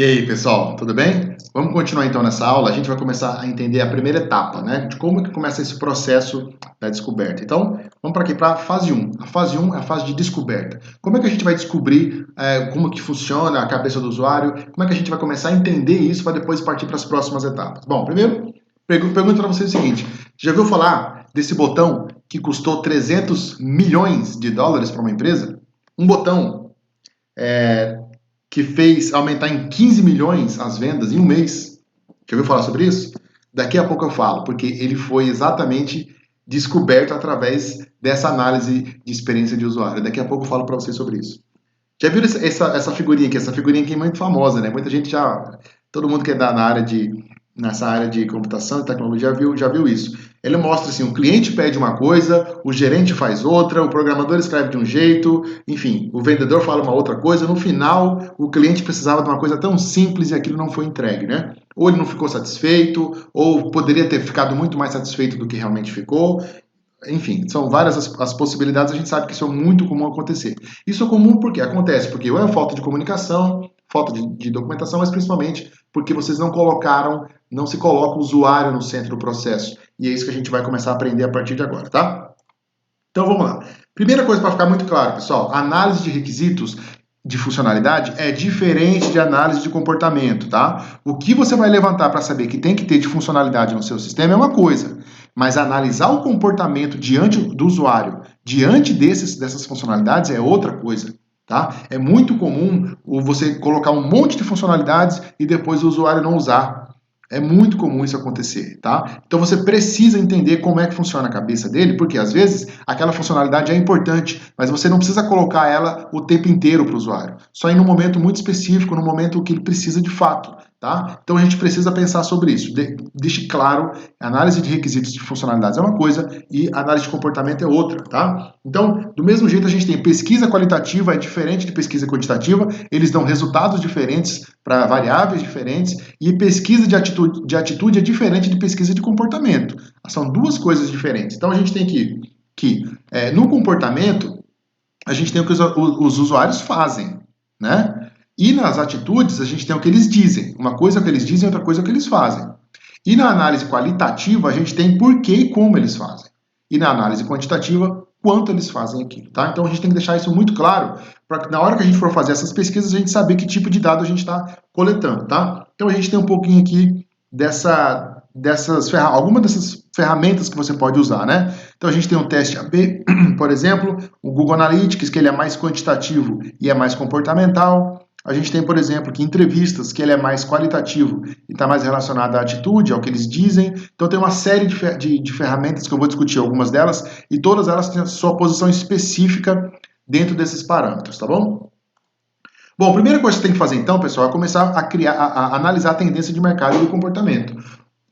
E aí, pessoal, tudo bem? Vamos continuar então nessa aula. A gente vai começar a entender a primeira etapa, né? De como que começa esse processo da descoberta. Então, vamos para aqui para a fase 1. A fase 1 é a fase de descoberta. Como é que a gente vai descobrir como que funciona a cabeça do usuário? Como é que a gente vai começar a entender isso para depois partir para as próximas etapas? Bom, primeiro, pergunto para vocês o seguinte. Já ouviu falar desse botão que custou 300 milhões de dólares para uma empresa? Um botão que fez aumentar em 15 milhões as vendas em um mês. Já ouviu falar sobre isso? Daqui a pouco eu falo, porque ele foi exatamente descoberto através dessa análise de experiência de usuário. Daqui a pouco eu falo para vocês sobre isso. Já viram essa figurinha aqui? Essa figurinha aqui é muito famosa, né? Muita gente todo mundo que é nessa área de computação e tecnologia já viu isso. Ele mostra assim, o cliente pede uma coisa, o gerente faz outra, o programador escreve de um jeito, enfim, o vendedor fala uma outra coisa, no final o cliente precisava de uma coisa tão simples e aquilo não foi entregue, né? Ou ele não ficou satisfeito, ou poderia ter ficado muito mais satisfeito do que realmente ficou. Enfim, são várias as possibilidades, a gente sabe que isso é muito comum acontecer. Isso é comum porque acontece porque ou é falta de comunicação, falta de documentação, mas principalmente porque vocês não se coloca o usuário no centro do processo. E é isso que a gente vai começar a aprender a partir de agora, tá? Então vamos lá. Primeira coisa para ficar muito claro, pessoal, análise de requisitos de funcionalidade é diferente de análise de comportamento, tá? O que você vai levantar para saber que tem que ter de funcionalidade no seu sistema é uma coisa, mas analisar o comportamento diante do usuário, diante dessas funcionalidades é outra coisa, tá? É muito comum você colocar um monte de funcionalidades e depois o usuário não usar. É muito comum isso acontecer, tá? Então você precisa entender como é que funciona a cabeça dele, porque às vezes aquela funcionalidade é importante, mas você não precisa colocar ela o tempo inteiro para o usuário. Só em um momento muito específico, no momento que ele precisa de fato, tá? Então a gente precisa pensar sobre isso. Deixe claro, análise de requisitos de funcionalidades é uma coisa e análise de comportamento é outra, tá? Então, do mesmo jeito a gente tem pesquisa qualitativa, é diferente de pesquisa quantitativa, eles dão resultados diferentes para variáveis diferentes e pesquisa de atitude é diferente de pesquisa de comportamento. São duas coisas diferentes. Então a gente tem que no comportamento, a gente tem o que os usuários fazem, né? E nas atitudes, a gente tem o que eles dizem. Uma coisa é o que eles dizem, outra coisa é o que eles fazem. E na análise qualitativa, a gente tem por que e como eles fazem. E na análise quantitativa, quanto eles fazem aquilo, tá? Então a gente tem que deixar isso muito claro, para que na hora que a gente for fazer essas pesquisas, a gente saber que tipo de dado a gente está coletando, tá? Então a gente tem um pouquinho aqui algumas dessas ferramentas que você pode usar, né? Então a gente tem o teste AB, por exemplo, o Google Analytics, que ele é mais quantitativo e é mais comportamental. A gente tem, por exemplo, que entrevistas, que ele é mais qualitativo e está mais relacionado à atitude, ao que eles dizem. Então tem uma série de ferramentas que eu vou discutir algumas delas e todas elas têm a sua posição específica dentro desses parâmetros, tá bom? Bom, a primeira coisa que você tem que fazer então, pessoal, é começar a analisar a tendência de mercado e o comportamento.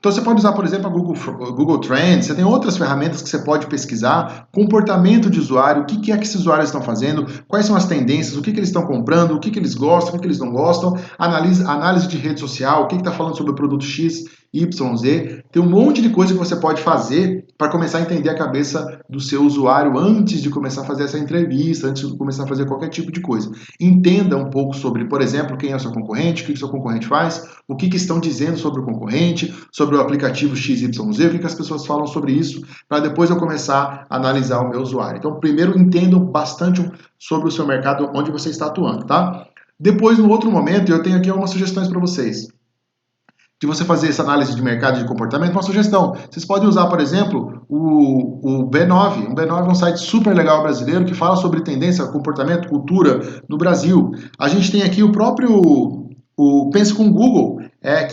Então você pode usar, por exemplo, a Google Trends, você tem outras ferramentas que você pode pesquisar, comportamento de usuário, o que é que esses usuários estão fazendo, quais são as tendências, o que eles estão comprando, o que eles gostam, o que eles não gostam, análise de rede social, o que está falando sobre o produto X, Y, Z. Tem um monte de coisa que você pode fazer para começar a entender a cabeça do seu usuário antes de começar a fazer essa entrevista, antes de começar a fazer qualquer tipo de coisa. Entenda um pouco sobre, por exemplo, quem é o seu concorrente, o que o seu concorrente faz, o que estão dizendo sobre o concorrente, sobre o aplicativo XYZ, o que as pessoas falam sobre isso, para depois eu começar a analisar o meu usuário. Então, primeiro, entendam bastante sobre o seu mercado, onde você está atuando, tá? Depois, no outro momento, eu tenho aqui algumas sugestões para vocês. De você fazer essa análise de mercado e de comportamento, uma sugestão. Vocês podem usar, por exemplo, o B9. O B9 é um site super legal brasileiro que fala sobre tendência, comportamento, cultura no Brasil. A gente tem aqui o Pense com Google,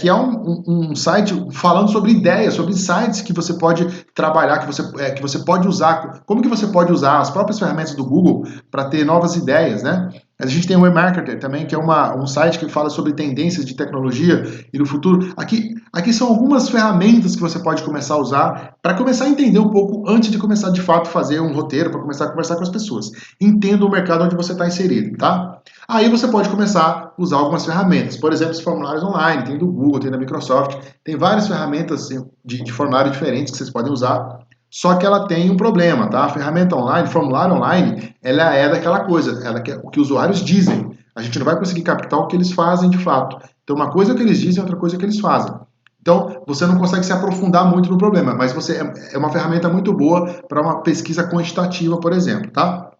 que é um site falando sobre ideias, sobre insights que você pode trabalhar, que você pode usar, como que você pode usar as próprias ferramentas do Google para ter novas ideias, né? A gente tem o eMarketer também, que é um site que fala sobre tendências de tecnologia e no futuro. Aqui são algumas ferramentas que você pode começar a usar para começar a entender um pouco antes de começar de fato a fazer um roteiro, para começar a conversar com as pessoas. Entenda o mercado onde você está inserido, tá? Aí você pode começar a usar algumas ferramentas. Por exemplo, os formulários online, tem do Google, tem da Microsoft, tem várias ferramentas de formulário diferentes que vocês podem usar. Só que ela tem um problema, tá? A ferramenta online, formulário online, ela é daquela coisa, ela quer o que os usuários dizem. A gente não vai conseguir captar o que eles fazem de fato. Então, uma coisa é o que eles dizem, outra coisa é o que eles fazem. Então, você não consegue se aprofundar muito no problema, mas você é uma ferramenta muito boa para uma pesquisa quantitativa, por exemplo, tá?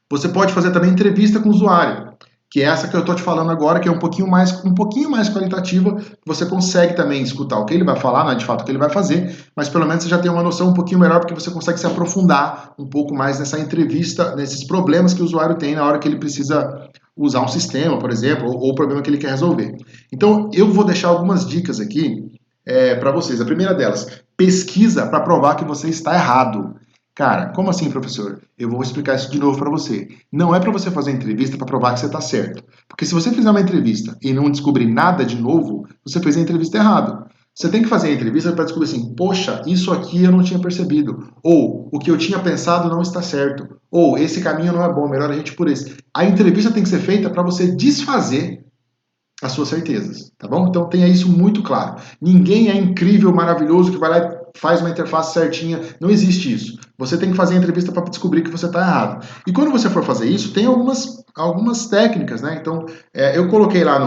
Você pode fazer também entrevista com o usuário, que é essa que eu estou te falando agora, que é um pouquinho mais qualitativa, que você consegue também escutar o que ele vai falar, não é de fato o que ele vai fazer, mas pelo menos você já tem uma noção um pouquinho melhor, porque você consegue se aprofundar um pouco mais nessa entrevista, nesses problemas que o usuário tem na hora que ele precisa usar um sistema, por exemplo, ou o problema que ele quer resolver. Então, eu vou deixar algumas dicas aqui para vocês. A primeira delas, pesquisa para provar que você está errado. Cara, como assim, professor? Eu vou explicar isso de novo para você. Não é para você fazer entrevista para provar que você está certo. Porque se você fizer uma entrevista e não descobrir nada de novo, você fez a entrevista errado. Você tem que fazer a entrevista para descobrir assim, poxa, isso aqui eu não tinha percebido. Ou, o que eu tinha pensado não está certo. Ou, esse caminho não é bom, melhor a gente ir por esse. A entrevista tem que ser feita para você desfazer as suas certezas, tá bom? Então tenha isso muito claro. Ninguém é incrível, maravilhoso, que vai lá e faz uma interface certinha. Não existe isso. Você tem que fazer a entrevista para descobrir que você está errado. E quando você for fazer isso, tem algumas técnicas, né? Então, eu coloquei lá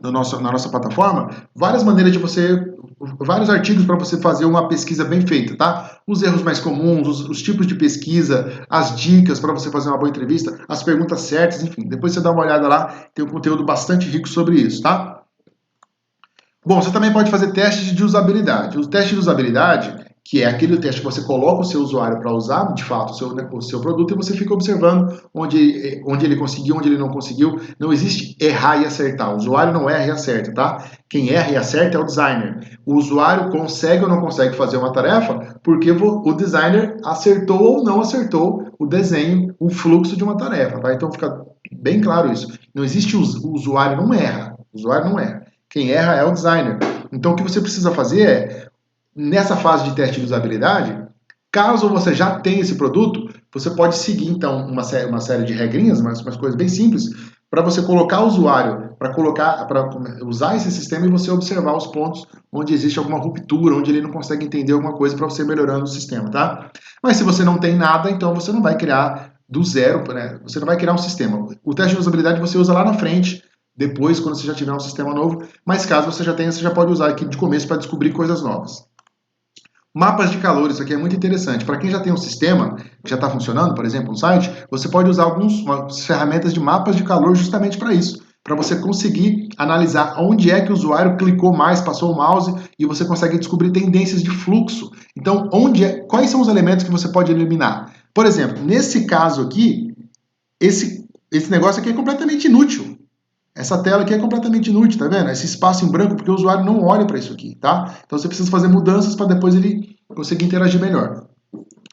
na nossa plataforma várias maneiras de você, vários artigos para você fazer uma pesquisa bem feita, tá? Os erros mais comuns, os tipos de pesquisa, as dicas para você fazer uma boa entrevista, as perguntas certas, enfim. Depois você dá uma olhada lá, tem um conteúdo bastante rico sobre isso, tá? Bom, você também pode fazer testes de usabilidade. O teste de usabilidade, que é aquele teste que você coloca o seu usuário para usar, de fato, o seu produto e você fica observando onde ele conseguiu, onde ele não conseguiu. Não existe errar e acertar. O usuário não erra e acerta, tá? Quem erra e acerta é o designer. O usuário consegue ou não consegue fazer uma tarefa porque o designer acertou ou não acertou o desenho, o fluxo de uma tarefa, tá? Então fica bem claro isso. Não existe o usuário não erra. O usuário não erra. Quem erra é o designer. Então, o que você precisa fazer é, nessa fase de teste de usabilidade, caso você já tenha esse produto, você pode seguir, então, uma série de regrinhas, umas coisas bem simples, para você colocar o usuário, para usar esse sistema e você observar os pontos onde existe alguma ruptura, onde ele não consegue entender alguma coisa para você melhorando o sistema, tá? Mas se você não tem nada, então você não vai criar do zero, né? Você não vai criar um sistema. O teste de usabilidade você usa lá na frente, depois, quando você já tiver um sistema novo, mas caso você já tenha, você já pode usar aqui de começo para descobrir coisas novas. Mapas de calor, isso aqui é muito interessante. Para quem já tem um sistema que já está funcionando, por exemplo, um site, você pode usar algumas ferramentas de mapas de calor justamente para isso, para você conseguir analisar onde é que o usuário clicou mais, passou o mouse e você consegue descobrir tendências de fluxo. Então, quais são os elementos que você pode eliminar? Por exemplo, nesse caso aqui, esse negócio aqui é completamente inútil. Essa tela aqui é completamente inútil, tá vendo? Esse espaço em branco, porque o usuário não olha para isso aqui, tá? Então você precisa fazer mudanças para depois ele conseguir interagir melhor.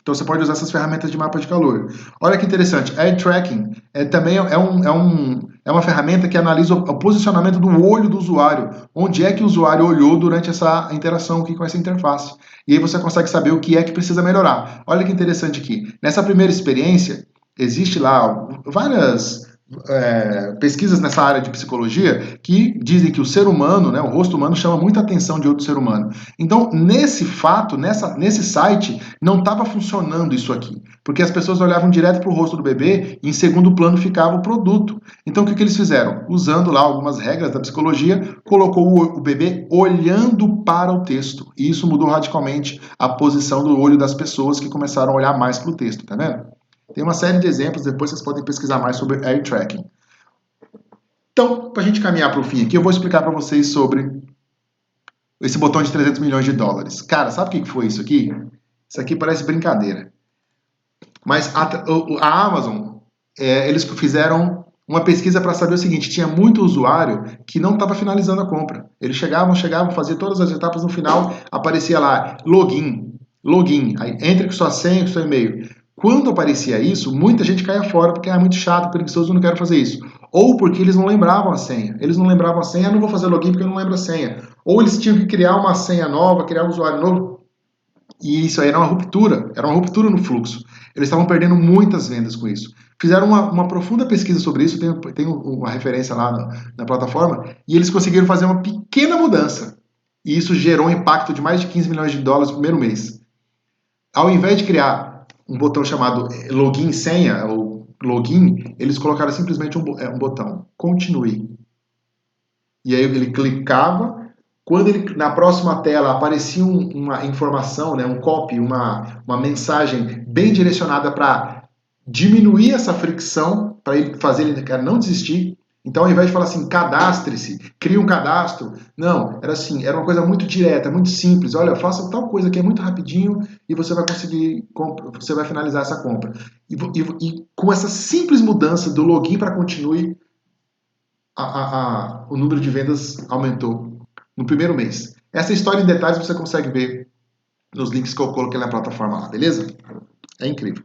Então você pode usar essas ferramentas de mapa de calor. Olha que interessante, Eye Tracking também é uma ferramenta que analisa o posicionamento do olho do usuário, onde é que o usuário olhou durante essa interação aqui com essa interface. E aí você consegue saber o que é que precisa melhorar. Olha que interessante aqui. Nessa primeira experiência, existe lá várias pesquisas nessa área de psicologia que dizem que o ser humano, né, o rosto humano chama muita atenção de outro ser humano. Então, nesse fato, nesse site, não estava funcionando isso aqui, porque as pessoas olhavam direto para o rosto do bebê e em segundo plano ficava o produto. Então, o que eles fizeram? Usando lá algumas regras da psicologia, colocou o bebê olhando para o texto. E isso mudou radicalmente a posição do olho das pessoas que começaram a olhar mais para o texto, tá vendo? Tem uma série de exemplos, depois vocês podem pesquisar mais sobre Eye Tracking. Então, para a gente caminhar para o fim aqui, eu vou explicar para vocês sobre esse botão de 300 milhões de dólares. Cara, sabe o que foi isso aqui? Isso aqui parece brincadeira. Mas a Amazon, eles fizeram uma pesquisa para saber o seguinte, tinha muito usuário que não estava finalizando a compra. Eles chegavam, faziam todas as etapas, no final aparecia lá, login, aí entre com sua senha, com seu e-mail. Quando aparecia isso, muita gente caía fora porque é muito chato, preguiçoso, eu não quero fazer isso. Ou porque eles não lembravam a senha. Eles não lembravam a senha, não vou fazer login porque eu não lembro a senha. Ou eles tinham que criar uma senha nova, criar um usuário novo. E isso aí era uma ruptura no fluxo. Eles estavam perdendo muitas vendas com isso. Fizeram uma profunda pesquisa sobre isso, tem uma referência lá na plataforma, e eles conseguiram fazer uma pequena mudança. E isso gerou um impacto de mais de 15 milhões de dólares no primeiro mês. Ao invés de criar um botão chamado login e senha, ou login, eles colocaram simplesmente um botão, continue. E aí ele clicava, quando ele, na próxima tela aparecia uma informação, né, um copy, uma mensagem bem direcionada para diminuir essa fricção, para ele fazer ele não desistir. Então, ao invés de falar assim, cadastre-se, crie um cadastro, não, era assim, era uma coisa muito direta, muito simples. Olha, faça tal coisa que é muito rapidinho e você vai conseguir, você vai finalizar essa compra. E com essa simples mudança do login para continue, o número de vendas aumentou no primeiro mês. Essa história em detalhes você consegue ver nos links que eu coloquei na plataforma lá, beleza? É incrível.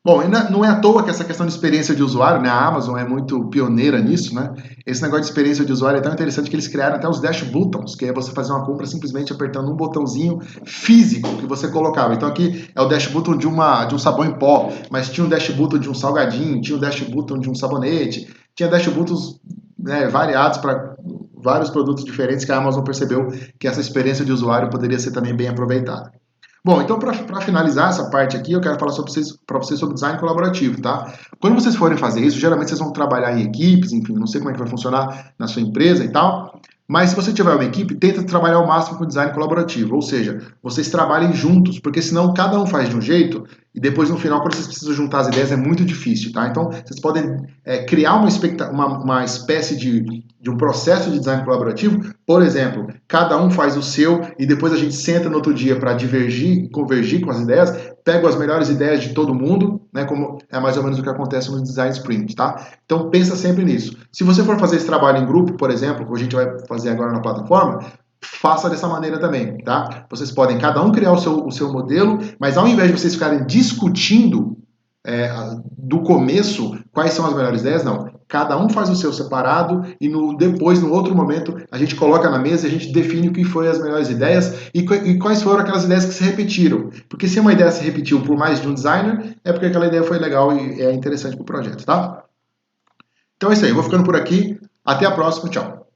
Bom, não é à toa que essa questão de experiência de usuário, né? A Amazon é muito pioneira nisso, né? Esse negócio de experiência de usuário é tão interessante que eles criaram até os Dash Buttons, que é você fazer uma compra simplesmente apertando um botãozinho físico que você colocava. Então aqui é o Dash Button de um sabão em pó, mas tinha um Dash Button de um salgadinho, tinha um Dash Button de um sabonete, tinha Dash Buttons, né, variados para vários produtos diferentes que a Amazon percebeu que essa experiência de usuário poderia ser também bem aproveitada. Bom, então para finalizar essa parte aqui, eu quero falar para vocês sobre design colaborativo, tá? Quando vocês forem fazer isso, geralmente vocês vão trabalhar em equipes, enfim, não sei como é que vai funcionar na sua empresa e tal, mas se você tiver uma equipe, tenta trabalhar ao máximo com design colaborativo, ou seja, vocês trabalhem juntos, porque senão cada um faz de um jeito e depois no final, quando vocês precisam juntar as ideias, é muito difícil, tá? Então, vocês podem criar uma espécie de um processo de design colaborativo, por exemplo, cada um faz o seu e depois a gente senta no outro dia para divergir e convergir com as ideias, pego as melhores ideias de todo mundo, né, como é mais ou menos o que acontece no Design Sprint, tá? Então pensa sempre nisso. Se você for fazer esse trabalho em grupo, por exemplo, como a gente vai fazer agora na plataforma, faça dessa maneira também, tá? Vocês podem cada um criar o seu modelo, mas ao invés de vocês ficarem discutindo do começo quais são as melhores ideias, não. Cada um faz o seu separado e depois, no outro momento, a gente coloca na mesa e a gente define o que foi as melhores ideias e quais foram aquelas ideias que se repetiram. Porque se uma ideia se repetiu por mais de um designer, é porque aquela ideia foi legal e é interessante para o projeto, tá? Então é isso aí, eu vou ficando por aqui. Até a próxima, tchau.